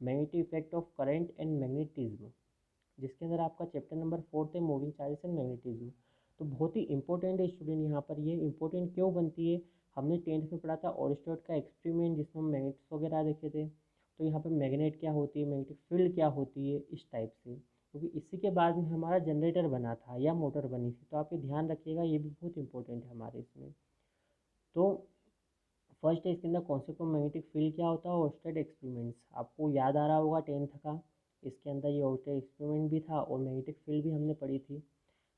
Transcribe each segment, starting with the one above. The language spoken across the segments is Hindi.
Magnetic effect of current and magnetism, जिसके अंदर आपका चैप्टर नंबर 4 है मूविंग चार्जेस एंड मैग्नेटिज्म। तो बहुत ही इंपॉर्टेंट है स्टूडेंट, यहाँ पर ये इंपॉर्टेंट क्यों बनती है, हमने 10th में पढ़ा था ओरस्टेड का एक्सपेरिमेंट जिसमें हम मैग्नेट्स वगैरह देखे थे। तो यहाँ पर मैग्नेट क्या होती है, मैग्नेटिक फील्ड क्या होती है, इस टाइप से, क्योंकि इसी के बाद में हमारा जनरेटर बना था या मोटर बनी थी। तो आप ये ध्यान रखिएगा, ये भी बहुत इंपॉर्टेंट है हमारे इसमें। तो फर्स्ट है इसके अंदर कॉन्सेप्ट ऑफ मैग्नेटिक फील्ड क्या होता है, ओर्स्टेड एक्सपेरिमेंट्स, आपको याद आ रहा होगा 10th का, इसके अंदर ये ओर्स्टेड एक्सपेरिमेंट भी था और मैग्नेटिक फील्ड भी हमने पढ़ी थी।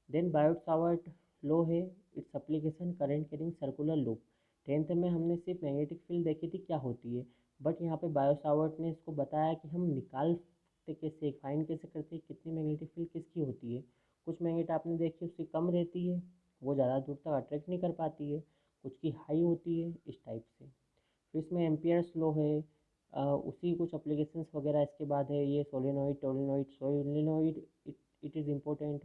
देन बायोट सावर्ट लॉ है, its application current carrying circular loop. 10th में हमने सिर्फ मैग्नेटिक फील्ड देखी थी क्या होती है, बट यहाँ पे बायो सावर्ट ने इसको बताया कि हम निकालते कैसे, फाइंड कैसे करते हैं कितनी मैग्नेटिक फील्ड किसकी होती है। कुछ मैग्नेट आपने देखी उसकी कम रहती है, वो ज़्यादा दूर तक अट्रैक्ट नहीं कर पाती है, कुछ की हाई होती है, इस टाइप से। फिर इसमें एम्पियर्स लॉ है, उसी कुछ अप्लीकेशंस वगैरह इसके बाद है, ये solenoid it is important.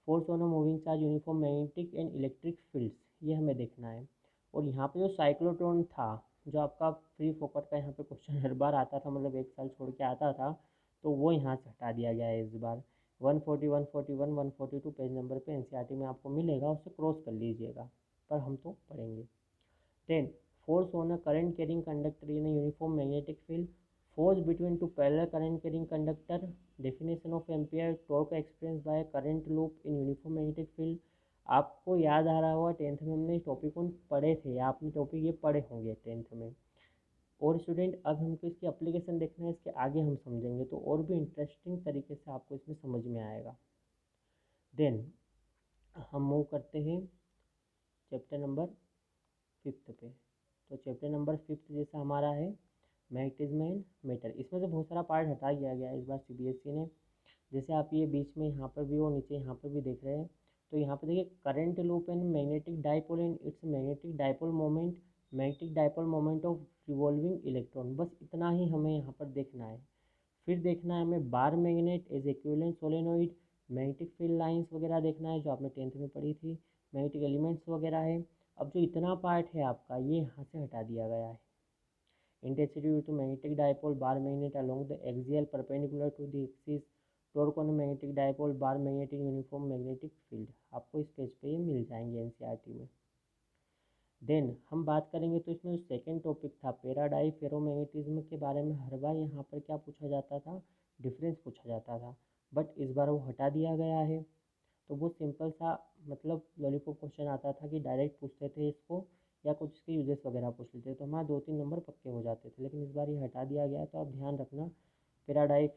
Force on a moving charge uniform magnetic and electric fields, ये हमें देखना है। और यहाँ पे जो साइक्लोट्रॉन था, जो आपका फ्री फोकट का यहाँ पे क्वेश्चन हर बार आता था, मतलब एक साल छोड़ के आता था, तो वो यहाँ से हटा दिया गया है इस बार। 140, 141, 142 पेज नंबर पे एनसीईआरटी में आपको मिलेगा, उससे क्रॉस कर लीजिएगा, पर हम तो पढ़ेंगे। Then force on a current carrying conductor in a uniform magnetic field, force between two parallel current carrying conductor, definition of ampere, torque experienced by a current loop in uniform magnetic field। आपको याद आ रहा होगा 10th में हमने टॉपिक कौन पढ़े थे, या आपने टॉपिक ये पढ़े होंगे 10th में। और स्टूडेंट अब हमको इसकी एप्लीकेशन देखना है, इसके आगे हम समझेंगे तो और भी इंटरेस्टिंग तरीके से आपको इसमें समझ में आएगा। देन हम मूव करते हैं चैप्टर नंबर 5 पे। तो चैप्टर नंबर 5 जैसा हमारा है मैग्नेटिज्म एंड मैटर, इसमें से बहुत सारा पार्ट हटा दिया गया है इस बार सीबीएसई ने। जैसे आप ये बीच में यहाँ पर भी और नीचे यहाँ पर भी देख रहे हैं, तो यहाँ पर देखिए current loop and magnetic dipole and it's magnetic dipole moment, magnetic dipole moment of revolving electron, बस इतना ही हमें यहाँ पर देखना है। फिर देखना है हमें bar magnet as equivalent solenoid, magnetic field lines वगैरह देखना है जो आपने 10th में पढ़ी थी, मैग्नेटिक एलिमेंट्स वगैरह है। अब जो इतना पार्ट है आपका ये यहाँ से हटा दिया गया है। Intensity due to magnetic dipole bar magnet along the axial perpendicular to the axis, torque on magnetic dipole bar magnetic uniform magnetic field, आपको इस पेज पे ये मिल जाएंगे एनसीईआरटी में। देन हम बात करेंगे तो इसमें जो सेकेंड टॉपिक था पैराडाई फेरोमैग्नेटिज्म के बारे में, हर बार यहाँ पर क्या पूछा जाता था, डिफरेंस पूछा जाता था, बट इस बार वो हटा दिया गया है। तो वो सिंपल सा मतलब लॉलीपॉप क्वेश्चन आता था कि डायरेक्ट पूछते थे इसको, या कुछ इसके यूजेस वगैरह पूछ लेते, तो हमारे 2-3 नंबर पक्के हो जाते थे, लेकिन इस बार ये हटा दिया गया है, तो आप ध्यान रखना। पैराडाइक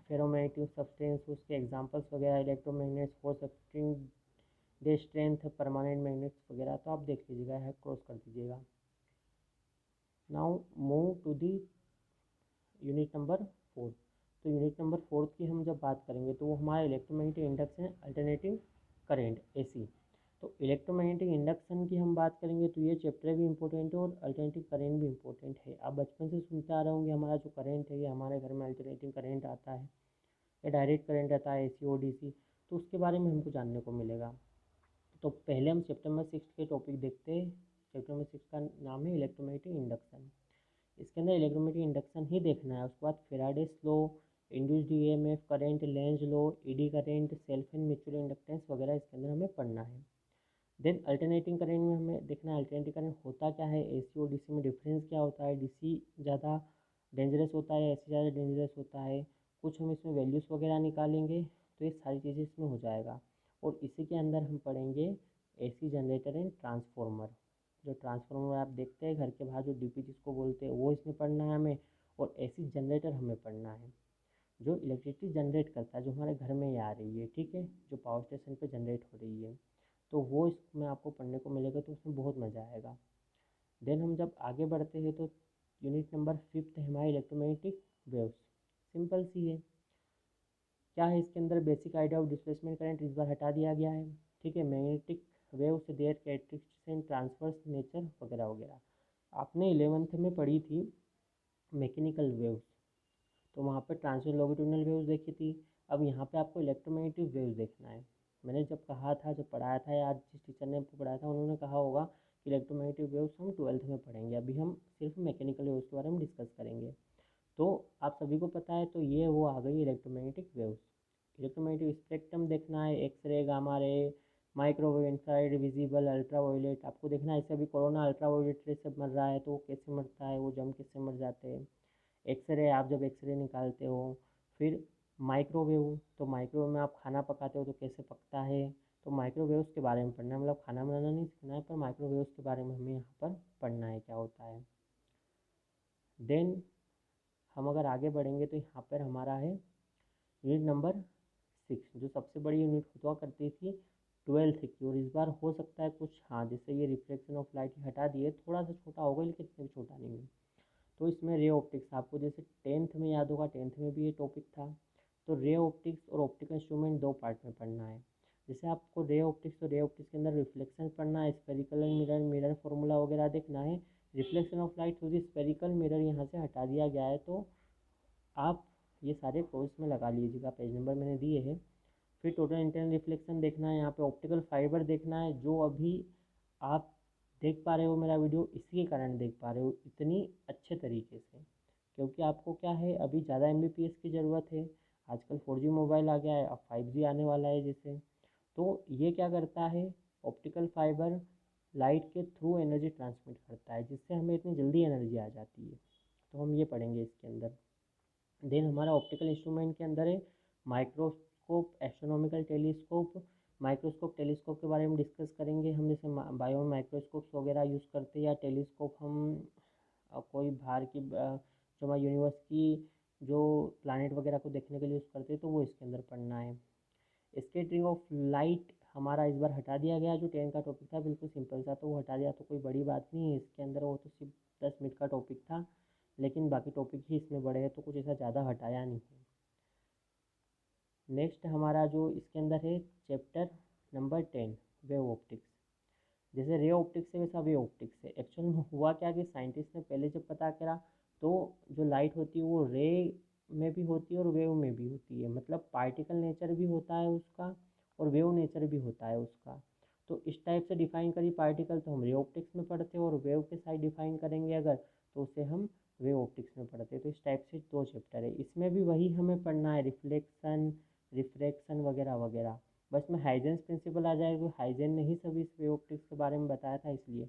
फेरोमैग्नेटिक सब्सटेंस, उसके एग्जांपल्स वगैरह, electromagnets, force acting the strength, permanent magnets वगैरह, तो आप देख लीजिएगा, है क्रॉस कर दीजिएगा। Now move to the unit number 4। तो यूनिट नंबर 4 की हम जब बात करेंगे तो वो हमारा electromagnetic induction alternating current AC. तो इलेक्ट्रोमैग्नेटिक इंडक्शन की हम बात करेंगे तो ये चैप्टर भी इंपॉर्टेंट है और अल्टरनेटिव करेंट भी इंपॉर्टेंट है। आप बचपन से सुनते आ रहे होंगे हमारा जो करेंट है ये हमारे घर में अल्टरनेटिंग करेंट आता है या डायरेक्ट करेंट आता है, एसी और डीसी, तो उसके बारे में हमको जानने को मिलेगा। तो पहले हम चैप्टर नंबर 6 के टॉपिक देखते हैं। चैप्टर नंबर 6 का नाम है इलेक्ट्रोमैग्नेटिक इंडक्शन। इसके अंदर इलेक्ट्रोमैग्नेटिक इंडक्शन ही देखना है, उसके बाद Faraday's law, induced EMF current, Lenz law, eddy current, self and mutual inductance वगैरह इसके अंदर हमें पढ़ना है। देन अल्टरनेटिंग करंट में हमें देखना है अल्टरनेटिंग करंट होता क्या है, एसी और डीसी में डिफरेंस क्या होता है, डीसी ज़्यादा डेंजरस होता है, एसी ज़्यादा डेंजरस होता है, कुछ हम इसमें वैल्यूज़ वगैरह निकालेंगे, तो ये सारी चीज़ें इसमें हो जाएगा। और इसी के अंदर हम पढ़ेंगे एसी जनरेटर एंड ट्रांसफार्मर। जो ट्रांसफार्मर आप देखते हैं घर के बाहर जो डीपी जिसको बोलते हैं, वो इसमें पढ़ना है हमें, और एसी जनरेटर हमें पढ़ना है जो इलेक्ट्रिसिटी जनरेट करता है, जो हमारे घर में ही आ रही है, ठीक है, जो पावर स्टेशन पे जनरेट हो रही है, तो वो इसमें आपको पढ़ने को मिलेगा, तो उसमें बहुत मज़ा आएगा। देन हम जब आगे बढ़ते हैं तो यूनिट नंबर 5 है हमारी इलेक्ट्रोमैग्नेटिक वेव्स। सिंपल सी है, क्या है इसके अंदर basic idea of displacement current इस बार हटा दिया गया है, ठीक है। Magnetic waves there characteristics and transverse nature वगैरह वगैरह, आपने 11th में पढ़ी थी मैकेनिकल वेव्स, तो वहाँ पर ट्रांसवर्स लॉन्गिट्यूडिनल वेव्स देखी थी। अब यहाँ पे आपको इलेक्ट्रोमैग्नेटिक वेव्स देखना है। मैंने जब कहा था, जब पढ़ाया था, या जिस टीचर ने आपको पढ़ाया था उन्होंने कहा होगा कि इलेक्ट्रोमैग्नेटिक वेव्स हम 12th में पढ़ेंगे, अभी हम सिर्फ मैकेनिकल वेव्स के बारे में डिस्कस करेंगे। तो आप सभी को पता है, तो ये वो आ गई इलेक्ट्रोमैग्नेटिक वेव्स। इलेक्ट्रोमैग्नेटिक स्पेक्ट्रम देखना है, X-ray, gamma ray, microwave, infrared, visible, ultraviolet, आपको देखना है। इससे अभी कोरोना अल्ट्रावायलेट रे से मर रहा है, तो वो कैसे मरता है, वो जम कैसे मर जाते हैं। एक्सरे, आप जब एक्सरे निकालते हो। फिर माइक्रोवेव, तो माइक्रोवेव में आप खाना पकाते हो तो कैसे पकता है। तो माइक्रोवेव्स के बारे में पढ़ना है, मतलब खाना बनाना नहीं सीखना है, पर माइक्रोवेव्स के बारे में हमें यहाँ पर पढ़ना है क्या होता है। देन हम अगर आगे बढ़ेंगे तो यहाँ पर हमारा है यूनिट नंबर 6, जो सबसे बड़ी यूनिट हुआ करती थी 12th की। और इस बार हो सकता है कुछ, हाँ, जैसे ये रिफ्लेक्शन ऑफ लाइट हटा दिए, थोड़ा सा छोटा होगा लेकिन इतना भी छोटा नहीं है। तो इसमें रे ऑप्टिक्स, आपको जैसे 10th में याद होगा, 10th में भी ये टॉपिक था। तो रे ऑप्टिक्स और ऑप्टिकल इंस्ट्रूमेंट दो पार्ट में पढ़ना है। जैसे आपको रे ऑप्टिक्स, तो रे ऑप्टिक्स के अंदर रिफ्लेक्शन पढ़ना है, spherical and mirror, mirror formula वगैरह देखना है। Reflection of light through the spherical mirror यहाँ से हटा दिया गया है, तो आप ये सारे कोर्स में लगा लीजिएगा, पेज नंबर मैंने दिए हैं। फिर टोटल इंटरनल रिफ्लेक्शन देखना है, यहाँ पे ऑप्टिकल फाइबर देखना है, जो अभी आप देख पा रहे हो मेरा वीडियो इसी के कारण देख पा रहे हो इतनी अच्छे तरीके से, क्योंकि आपको क्या है, अभी ज़्यादा MBPS की ज़रूरत है। आजकल 4G मोबाइल आ गया है, अब 5G आने वाला है जैसे। तो ये क्या करता है, ऑप्टिकल फाइबर लाइट के थ्रू एनर्जी ट्रांसमिट करता है, जिससे हमें इतनी जल्दी एनर्जी आ जाती है। तो हम ये पढ़ेंगे इसके अंदर। देन हमारा ऑप्टिकल इंस्ट्रूमेंट के अंदर है microscope, astronomical telescope. Microscope telescope के बारे में डिस्कस करेंगे हम, जैसे बायो माइक्रोस्कोप्स वगैरह यूज़ करते हैं, या टेलीस्कोप हम कोई बाहर की जो हमारे यूनिवर्स की जो प्लानट वगैरह को देखने के लिए यूज़ करते हैं, तो वो इसके अंदर पढ़ना है। स्कैटरिंग ऑफ लाइट हमारा इस बार हटा दिया गया, जो 10 का टॉपिक था बिल्कुल सिंपल था, तो वो हटा दिया, तो कोई बड़ी बात नहीं है इसके अंदर, वो तो सिर्फ 10 मिनट का टॉपिक था। लेकिन बाकी टॉपिक ही इसमें बड़े हैं, तो कुछ ऐसा ज़्यादा हटाया नहीं है। नेक्स्ट हमारा जो इसके अंदर है चैप्टर नंबर 10, वेव ऑप्टिक्स। जैसे रे ऑप्टिक्स है वैसा वेव ऑप्टिक्स है। एक्चुअल में हुआ क्या कि साइंटिस्ट ने पहले जब पता करा, तो जो लाइट होती है वो रे में भी होती है और वेव में भी होती है, मतलब पार्टिकल नेचर भी होता है उसका और वेव नेचर भी होता है उसका। तो इस टाइप से डिफाइन करी पार्टिकल, तो हम रे ऑप्टिक्स में पढ़ते हैं, और वेव के साइड डिफाइन करेंगे अगर, तो उसे हम वेव ऑप्टिक्स में पढ़ते हैं। तो इस टाइप से दो चैप्टर है, इसमें भी वही हमें पढ़ना है, रिफ्लेक्शन, रिफ्रैक्शन वगैरह वगैरह। बस में हाइजेंस प्रिंसिपल आ जाएगा, हाइजेन ने ही सभी इस वेव ऑप्टिक्स के बारे में बताया था इसलिए।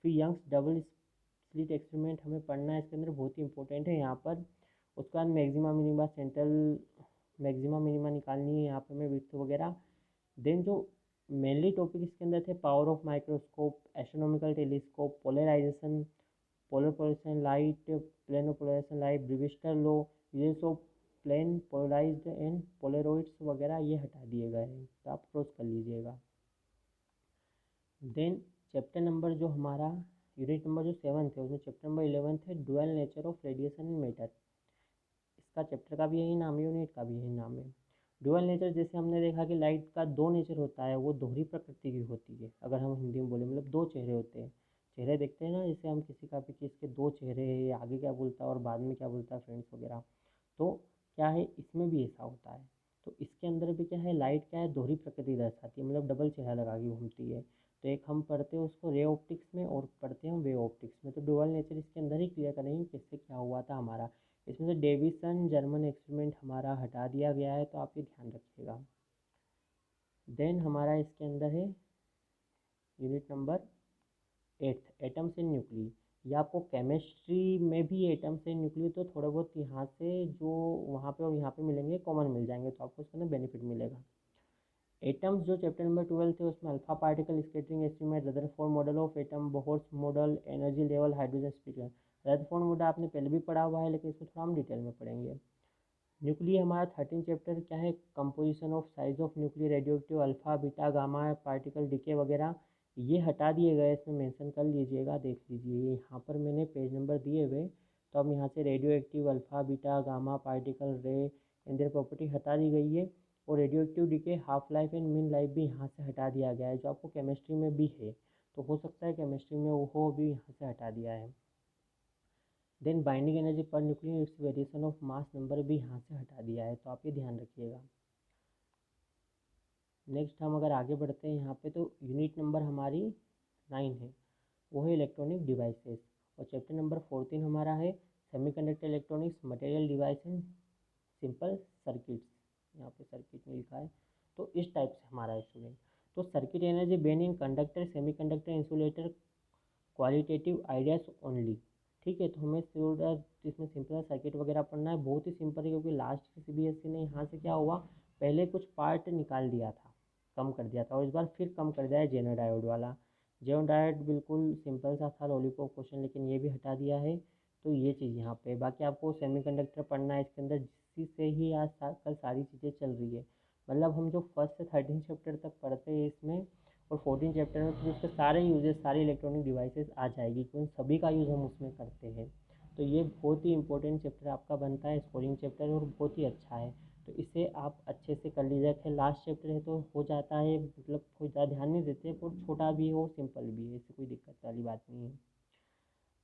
फिर यंग्स डबल स्लिट एक्सपेरिमेंट हमें पढ़ना है, इसके अंदर बहुत ही इंपॉर्टेंट है यहाँ पर। उसके बाद maxima minima, central maxima minima निकालनी है यहाँ पर हमें, विड्थ वगैरह। देन जो मेनली टॉपिक इसके अंदर थे, power of microscope, astronomical telescope, polarisation, polar polarisation light, plane polarisation light, Brewster law, uses of plane polarised and polaroids वगैरह ये हटा दिए गए हैं, तो आप क्रॉस कर लीजिएगा। देन चैप्टर नंबर जो हमारा यूनिट नंबर जो 7th है, उसमें चैप्टर नंबर 11th है, dual nature of radiation in matter. इसका चैप्टर का भी यही नाम है, यूनिट का भी यही नाम है। डुअल नेचर, जैसे हमने देखा कि लाइट का दो नेचर होता है, वो दोहरी प्रकृति की होती है। अगर हम हिंदी में बोले, मतलब दो चेहरे होते हैं। चेहरे देखते हैं ना, जैसे हम किसी का भी, किसके दो चेहरे हैं, ये आगे क्या बोलता है और बाद में क्या बोलता है, फ्रेंड्स वगैरह। तो क्या है, इसमें भी ऐसा होता है। तो इसके अंदर भी क्या है, लाइट क्या है, दोहरी प्रकृति दर्शाती है, मतलब डबल चेहरा लगा के घूमती है। तो एक हम पढ़ते हैं उसको रे ऑप्टिक्स में, और पढ़ते हैं वेव ऑप्टिक्स में। तो डुअल नेचर इसके अंदर ही क्लियर करेंगे किससे क्या हुआ था हमारा। इसमें से डेविसन जर्मन एक्सपेरिमेंट हमारा हटा दिया गया है, तो आप ये ध्यान रखिएगा। देन हमारा इसके अंदर है unit number 8, atoms and nuclei. ये आपको केमिस्ट्री में भी एटम्स एंड न्यूक्ली तो थोड़े बहुत यहाँ से जो वहाँ पे और यहाँ पे मिलेंगे, कॉमन मिल जाएंगे, तो आपको इसके अंदर बेनिफिट मिलेगा। एटम्स जो चैप्टर नंबर 12 थे, उसमें alpha particle scattering estimate, Rutherford model of atom, Bohr's model, energy level, hydrogen speaker. Rutherford model आपने पहले भी पढ़ा हुआ है, लेकिन इसमें थोड़ा हम डिटेल में पढ़ेंगे। न्यूक्लियर हमारा 13 चैप्टर क्या है, composition of size of nuclear, radio active, alpha beta gamma, particle decay वगैरह, ये हटा दिए गए, इसमें मेंशन कर लीजिएगा, देख लीजिए ये यहाँ पर मैंने पेज नंबर दिए हुए। तो अब यहाँ से radio active, alpha beta gamma, particle रे एंड देयर प्रॉपर्टी हटा दी गई है। और radio active decay, half life and mean life भी यहाँ से हटा दिया गया है, जो आपको केमिस्ट्री में भी है, तो हो सकता है केमिस्ट्री में वो हो, भी यहाँ से हटा दिया है। देन बाइंडिंग एनर्जी पर nuclear, it's variation of mass number भी यहाँ से हटा दिया है, तो आप ये ध्यान रखिएगा। नेक्स्ट हम अगर आगे बढ़ते हैं यहाँ पे, तो यूनिट नंबर हमारी 9 है, वो है इलेक्ट्रॉनिक डिवाइसेस। और चैप्टर नंबर 14 हमारा है semiconductor electronics material device and simple circuits, यहाँ पे सर्किट में लिखा है। तो इस टाइप से हमारा स्टूडेंट, तो circuit energy band in conductor semiconductor insulator qualitative ideas only. ठीक है, तो हमें थोड़ा इसमें सिंपल सर्किट वगैरह पढ़ना है, बहुत ही सिंपल है, क्योंकि लास्ट सीबीएसई ने यहाँ से क्या हुआ, पहले कुछ पार्ट निकाल दिया था, कम कर दिया था, और इस बार फिर कम कर दिया है जेनो डायोड वाला। जेनो डायोड बिल्कुल सिंपल सा था लॉलीपॉप क्वेश्चन, लेकिन ये भी हटा दिया है। तो ये चीज़ यहाँ पे, बाकी आपको सेमीकंडक्टर पढ़ना है इसके अंदर, जिससे से ही आज कल सारी चीज़ें चल रही है। मतलब हम जो फर्स्ट से 13 चैप्टर तक पढ़ते हैं इसमें, और 14 चैप्टर में फिर उसके सारे यूजेस, सारी इलेक्ट्रॉनिक डिवाइसेस आ जाएगी, क्योंकि सभी का यूज़ हम उसमें करते हैं। तो ये बहुत ही इंपॉर्टेंट चैप्टर आपका बनता है, स्कोरिंग चैप्टर, और बहुत ही अच्छा है। तो इसे आप अच्छे से कर लीजिए। फिर लास्ट चैप्टर है तो हो जाता है, मतलब कोई ज़्यादा ध्यान नहीं देते, पर छोटा भी है और सिंपल भी है, इससे कोई दिक्कत वाली बात नहीं है।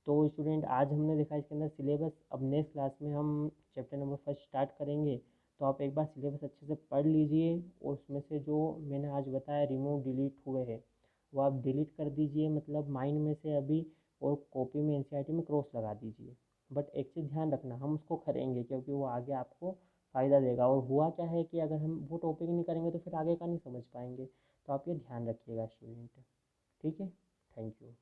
तो स्टूडेंट, आज हमने देखा इसके अंदर सिलेबस। अब नेक्स्ट क्लास में हम चैप्टर नंबर फर्स्ट स्टार्ट करेंगे। तो आप एक बार सिलेबस अच्छे से पढ़ लीजिए, और उसमें से जो मैंने आज बताया रिमूव डिलीट हुए हैं, वो आप डिलीट कर दीजिए, मतलब माइंड में से अभी, और कॉपी में एनसीईआरटी में क्रॉस लगा दीजिए। बट एक चीज़ ध्यान रखना, हम उसको करेंगे क्योंकि वो आगे आपको फ़ायदा देगा। और हुआ क्या है कि अगर हम वो टॉपिक नहीं करेंगे तो फिर आगे का नहीं समझ पाएंगे। तो आप ये ध्यान रखिएगा स्टूडेंट। ठीक है, थैंक यू।